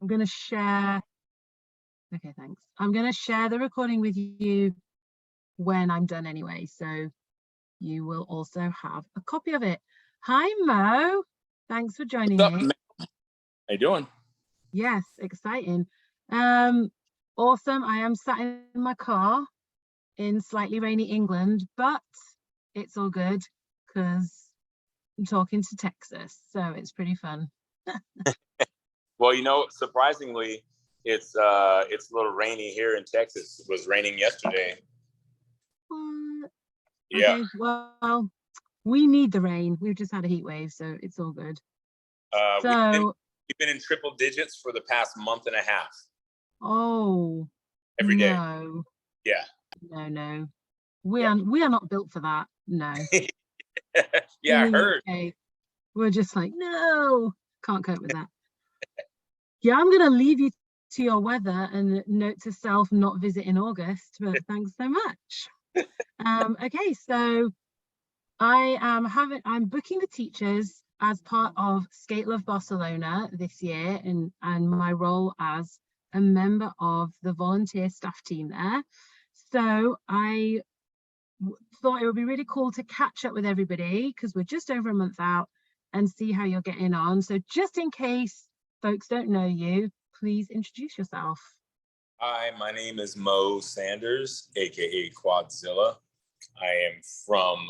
I'm going to share. Okay, thanks. I'm going to share the recording with you when I'm done anyway. So you will also have a copy of it. Hi, Mo. Thanks for joining What's up, me. man? How you doing? Yes, exciting. Awesome. I am sat in my car in slightly rainy England, but it's all good because I'm talking to Texas, so it's pretty fun. Well, you know, surprisingly, it's a little rainy here in Texas. It was raining yesterday. What? Yeah. Okay, well, we need the rain. We've just had a heat wave, so it's all good. We've been in triple digits for the past month and a half. Oh, every day. No. Yeah. No. We are not built for that. No. Yeah, I heard. Okay. We're just like, no, can't cope with that. Yeah, I'm gonna leave you to your weather and note to self not visit in August, but thanks so much. Okay, so I'm booking the teachers as part of Skate Love Barcelona this year, and my role as a member of the volunteer staff team there. So I thought it would be really cool to catch up with everybody because we're just over a month out and see how you're getting on. So just in case folks don't know you, please introduce yourself. Hi, my name is Mo Sanders, aka Quadzilla. I am from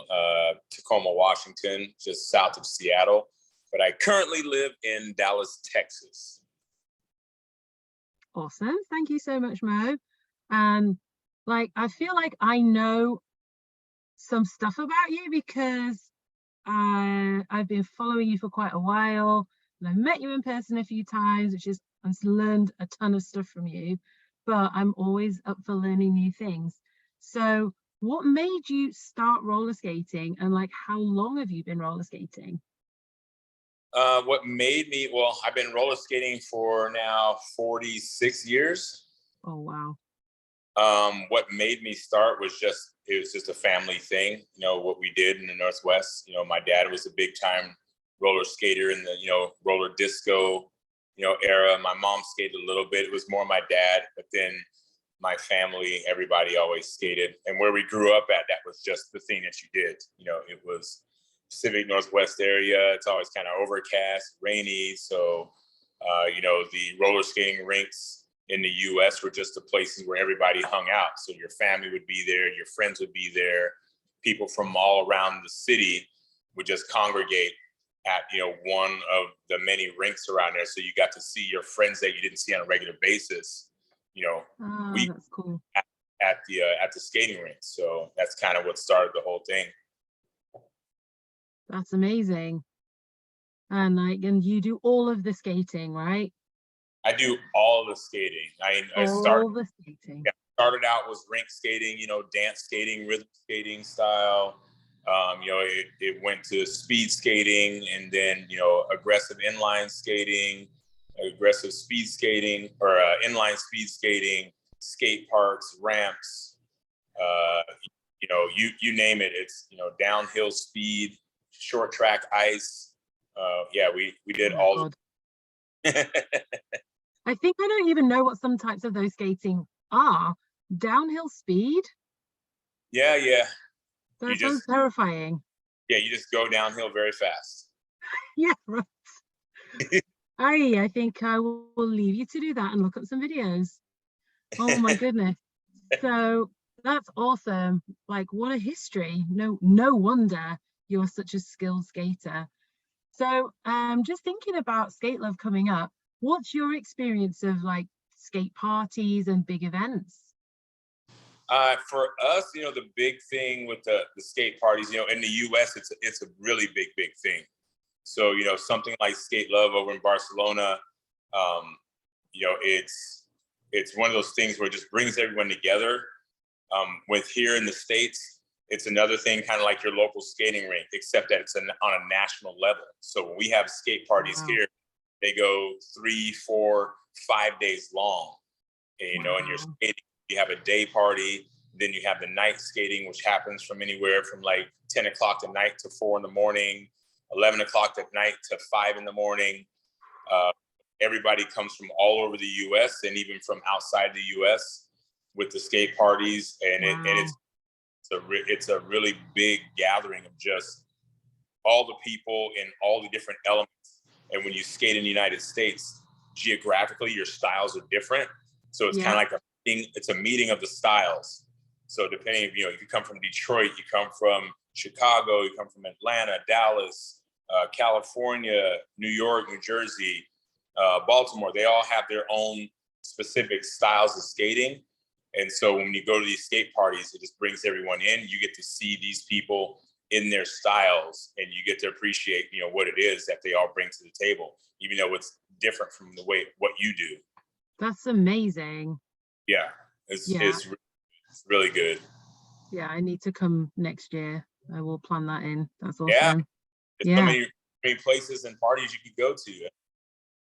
Tacoma, Washington, just south of Seattle, but I currently live in Dallas, Texas. Awesome. Thank you so much, Mo. And I feel like I know some stuff about you because I've been following you for quite a while, and I've met you in person a few times, which is I've learned a ton of stuff from you, but I'm always up for learning new things. So what made you start roller skating, and how long have you been roller skating? What made me, well, I've been roller skating for now 46 years. Oh, wow. What made me start was it was just a family thing. You know, what we did in the Northwest, you know, my dad was a big time roller skater in the, you know, roller disco, you know, era. My mom skated a little bit. It was more my dad, but then my family, everybody always skated. And where we grew up at, that was just the thing that you did. You know, it was Pacific Northwest area. It's always kind of overcast, rainy. So, you know, the roller skating rinks in the US were just the places where everybody hung out. So your family would be there, your friends would be there, people from all around the city would just congregate at, you know, one of the many rinks around there. So you got to see your friends that you didn't see on a regular basis, you know, That's cool. at the skating rink. So that's kind of what started the whole thing. That's amazing. And you do all of the skating, right? I do all the skating. I started out with rink skating, you know, dance skating, rhythm skating style. You know, it went to speed skating, and then, you know, aggressive inline skating, aggressive speed skating, or inline speed skating, skate parks, ramps. You know, you name it. It's, you know, downhill speed, short track ice. Yeah, we did all. I think I don't even know what some types of those skating are. Downhill speed? Yeah. That sounds terrifying. Yeah, you just go downhill very fast. Yeah, right. I think I will leave you to do that and look up some videos. Oh my goodness. So that's awesome. What a history. No wonder you're such a skilled skater. So just thinking about Skate Love coming up, what's your experience of skate parties and big events? For us, you know, the big thing with the skate parties, you know, in the US, it's a really big thing. So, you know, something like Skate Love over in Barcelona, you know, it's one of those things where it just brings everyone together. With here in the States, it's another thing, kind of like your local skating rink, except that it's on a national level. So when we have skate parties here, they go 3, 4, 5 days long. And, you know, and you're skating, you have a day party, then you have the night skating, which happens from anywhere from 10 o'clock at night to 4 in the morning, 11 o'clock at night to 5 in the morning. everybody comes from all over the US and even from outside the US with the skate parties. And Wow. it's a really big gathering of just all the people in all the different elements. And when you skate in the United States, geographically, your styles are different. So it's kind of like it's a meeting of the styles. So depending if you come from Detroit, you come from Chicago, you come from Atlanta, Dallas, California, New York, New Jersey, Baltimore, they all have their own specific styles of skating. And so when you go to these skate parties, it just brings everyone in. You get to see these people in their styles, and you get to appreciate, what it is that they all bring to the table, even though it's different from the way what you do. That's amazing. Yeah, it's really good. Yeah, I need to come next year. I will plan that in. That's awesome. Yeah, there's so many places and parties you could go to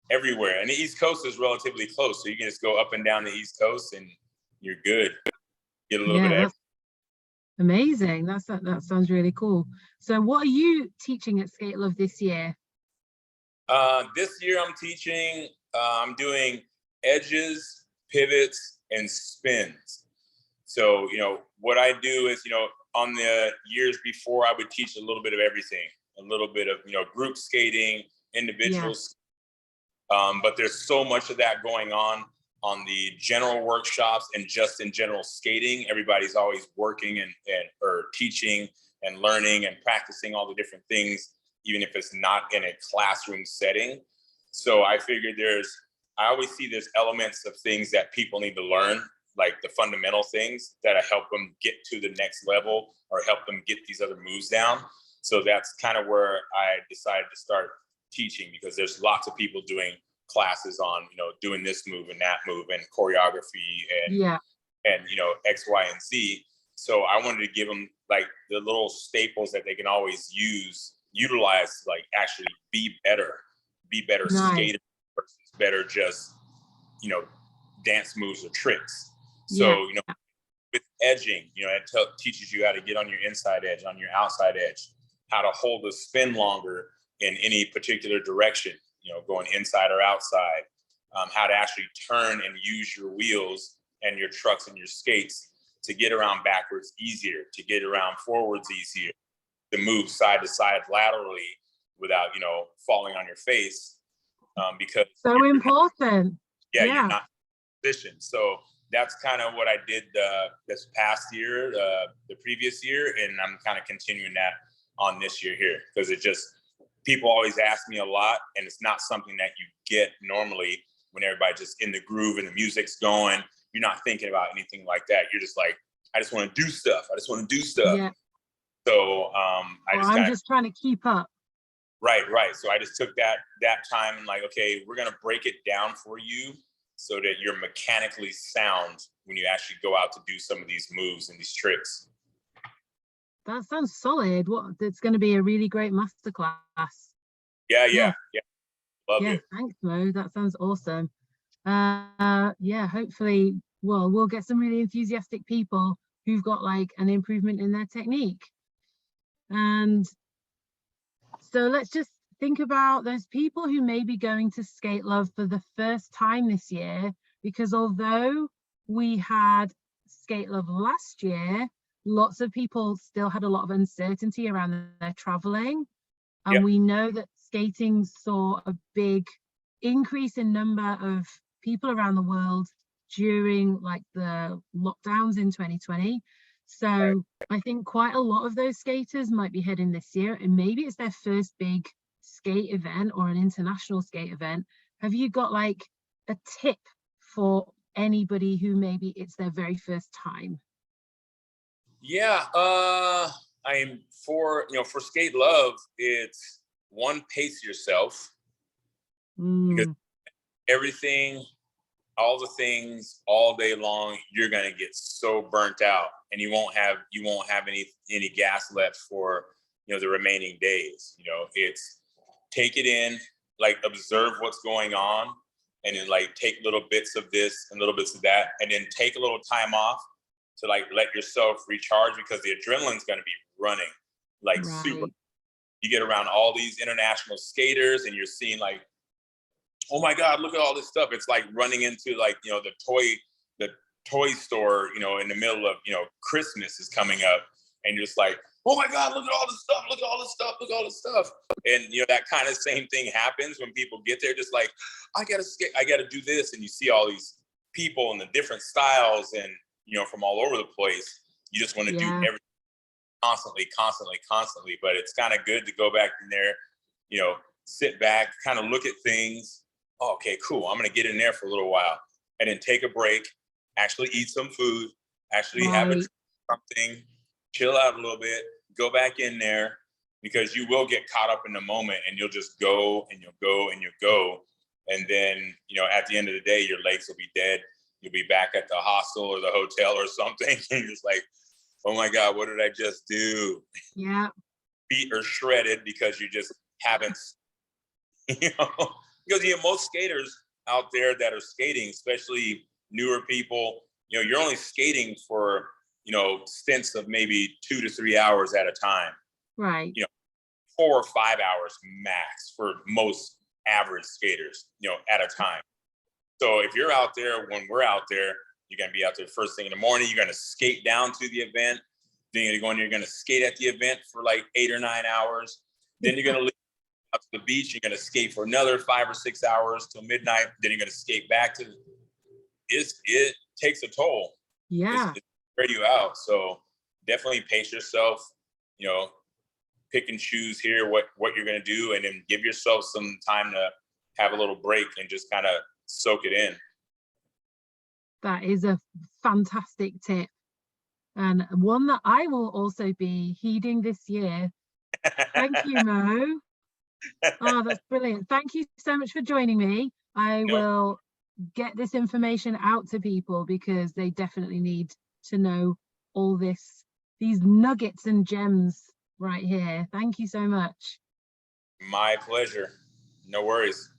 everywhere. And the East Coast is relatively close, so you can just go up and down the East Coast and you're good. Get a little bit of that's amazing. That sounds really cool. So what are you teaching at Skate Love this year? This year I'm teaching, I'm doing edges, pivots, and spins. So, what I do is, on the years before, I would teach a little bit of everything, a little bit of, group skating, individuals. But there's so much of that going on the general workshops and just in general skating. Everybody's always working or teaching and learning and practicing all the different things, even if it's not in a classroom setting. So I figured I always see there's elements of things that people need to learn, like the fundamental things that help them get to the next level or help them get these other moves down. So that's kind of where I decided to start teaching, because there's lots of people doing classes on, doing this move and that move and choreography and X, Y, and Z. So I wanted to give them like the little staples that they can always utilize to like actually be better skaters versus better just, dance moves or tricks. So, with edging, it teaches you how to get on your inside edge, on your outside edge, how to hold the spin longer in any particular direction, going inside or outside, how to actually turn and use your wheels and your trucks and your skates to get around backwards easier, to get around forwards easier, to move side to side laterally without, falling on your face, because so important. You're not positioned. So that's kind of what I did this past year, the previous year, and I'm kind of continuing that on this year here, because people always ask me a lot, and it's not something that you get normally when everybody just in the groove and the music's going. You're not thinking about anything like that. You're just like, I just want to do stuff. Yeah. So I'm just trying to keep up. Right. So I just took that time and like, okay, we're gonna break it down for you so that you're mechanically sound when you actually go out to do some of these moves and these tricks. That sounds solid. It's going to be a really great masterclass. Yeah. Love it. Thanks, Mo. That sounds awesome. Hopefully, we'll get some really enthusiastic people who've got like an improvement in their technique. And so let's just think about those people who may be going to Skate Love for the first time this year, because although we had Skate Love last year, lots of people still had a lot of uncertainty around their traveling. And we know that skating saw a big increase in number of people around the world during like the lockdowns in 2020. So I think quite a lot of those skaters might be heading this year, and maybe it's their first big skate event or an international skate event. Have you got like a tip for anybody who maybe it's their very first time? For Skate Love, it's one, pace yourself, because everything, all the things, all day long, you're gonna get so burnt out, and you won't have any gas left for the remaining days. It's take it in, like observe what's going on, and then like take little bits of this and little bits of that, and then take a little time off to like let yourself recharge, because the adrenaline's going to be running like super. You get around all these international skaters and you're seeing like oh my God, look at all this stuff. It's like running into like, you know, the toy store, you know, in the middle of, you know, Christmas is coming up, and you're just like, oh my God, look at all this stuff, look at all this stuff, look at all this stuff. And you know, that kind of same thing happens when people get there, just like, I gotta do this. And you see all these people in the different styles and, you know, from all over the place. You just want to do everything constantly, constantly, constantly. But it's kind of good to go back in there, you know, sit back, kind of look at things. Oh, okay, cool. I'm gonna get in there for a little while and then take a break, actually eat some food, actually have something, chill out a little bit, go back in there, because you will get caught up in the moment and you'll just go and you'll go and you'll go. And then, you know, at the end of the day, your legs will be dead. You'll be back at the hostel or the hotel or something. And you're just like, oh my God, what did I just do? Yeah. Feet are shredded because you just haven't, you know, because, you know, most skaters out there that are skating, especially newer people, you know, you're only skating for, you know, stints of maybe 2 to 3 hours at a time. Right. You know, 4 or 5 hours max for most average skaters, you know, at a time. So if you're out there, when we're out there, you're going to be out there first thing in the morning. You're going to skate down to the event. Then you're going to skate at the event for like 8 or 9 hours. Then you're going to leave out to the beach. You're going to skate for another 5 or 6 hours till midnight. Then you're going to skate back to. It takes a toll. Yeah. It's wear you out. So definitely pace yourself. You know, pick and choose here what you're going to do, and then give yourself some time to have a little break and just kind of soak it in. That is a fantastic tip, and one that I will also be heeding this year. Thank you, Mo. Oh, that's brilliant. Thank you so much for joining me. I will get this information out to people because they definitely need to know all these nuggets and gems right here. Thank you so much. My pleasure. No worries.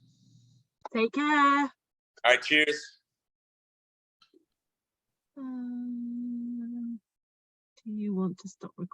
Take care. All right, cheers. Do you want to stop recording?